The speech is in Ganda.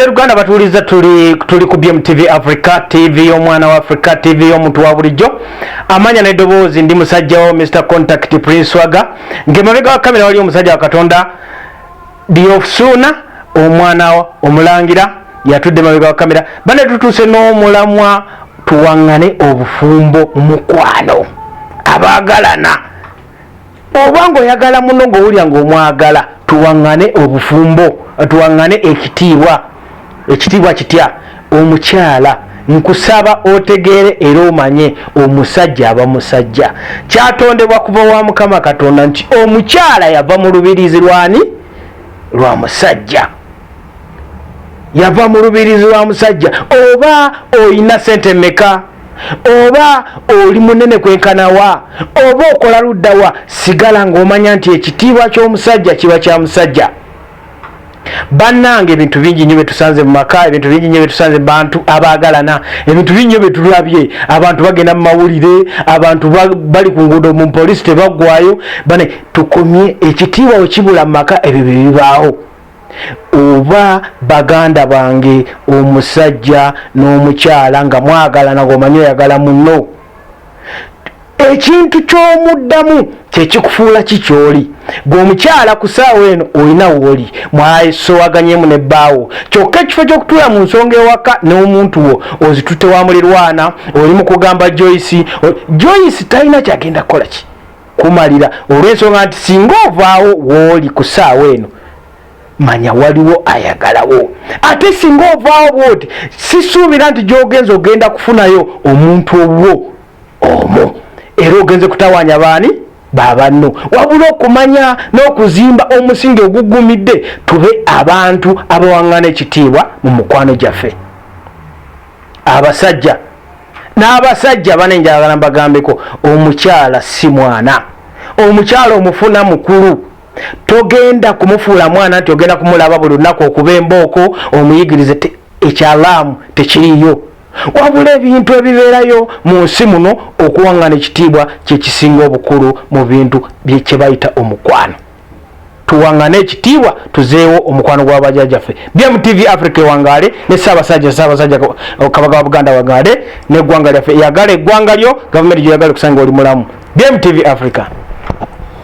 Bannayuganda batuuliza tuli ku BMTV Africa TV omwana wa Africa TV omuntu wa bulijjo amanya n'eddoboozi ndi musajja wa Mr Contact Prince Waga ng'emabega wa kamera wali omusajja wa Katonda Diofsuna omwana omulangira yatudde mabega wa kamera bane tutuuse n'omulamwa tuwangane obufumbo mukwano abaagalana obwango oyagala muno ng'owulya ng'omwagala tuwangane obufumbo tuwangane ekitiibwa kitya omukyala nkusaba otegeere era omanye omusajja aba musajja kyatondebwa kuva wa Mukama Katonda nti omukyala yava mu lubirizi lwani lwa musajja yava mu lubirizi lwa musajja oba oyina sente meka oba oli munene kwenkanawa oba okola luddawa sigala ng'omanya nti ekitiibwa ky'omusajja kiba kya musajja. Bannange ebintu bingi nnyo betusanze mu maka ebintu bingi nnyo betusanze mu bantu abaagalana ebintu bingi nnyo betulabye abantu bagenda mu mawulire abantu bali ku nguudo mu poliisi tebaggwayo bane tukomye ekitiibwa wekibula mu maka ebyo bibaawo oba baganda bange omusajja n'omukyala nga mwagalana ng'omanyi oyagala munno ekintu ky'omuddamu kyekikufuula kikyoli gwe omukyala ku ssaawa eno olina wooli mwasoowaganyemu ne bbaawo kyokka ekifo ky'okutuula mu nsonga ewaka n'omuntu wo ozitutte wa mulirwana oli mu kugamba Joyce talina kyagenda kukola ki kumalira olw'ensonga nti singa ovaawo wooli ku ssaawa eno manya waliwo ayagalawo ate singa ovaawo bwoti sisuubira nti gy'ogenza ogenda kufunayo omuntu obwo omwo era ogenze kutawaanya baani baabanno wabula okumanya n'okuzimba omusingi ogugumidde tube abantu abawaŋŋana ekitiibwa mu mukwano gyaffe abasajja n'abasajja bane njagala mbagambeko omukyala si mwana omukyala omufuna mukulu togenda kumufuula mwana nti ogenda kumulaba buli lunaku okuba embooko omuyigirize ekyalaamu tekiriyo wabula ebintu ebibeerayo mu nsi muno okuwaŋŋana ekitiibwa kyekisinga obukulu mu bintu kye bayita omukwano tuwaŋŋane ekitiibwa tuzeewo omukwano gw'abajjajjaffe BMTV Africa ewangaale ne ssaabasajja kabaka wa Buganda wangaale n'eggwanga lyaffe yagala eggwanga lyo gavumenti gye yagala okusanga oli mulamu BMTV Africa.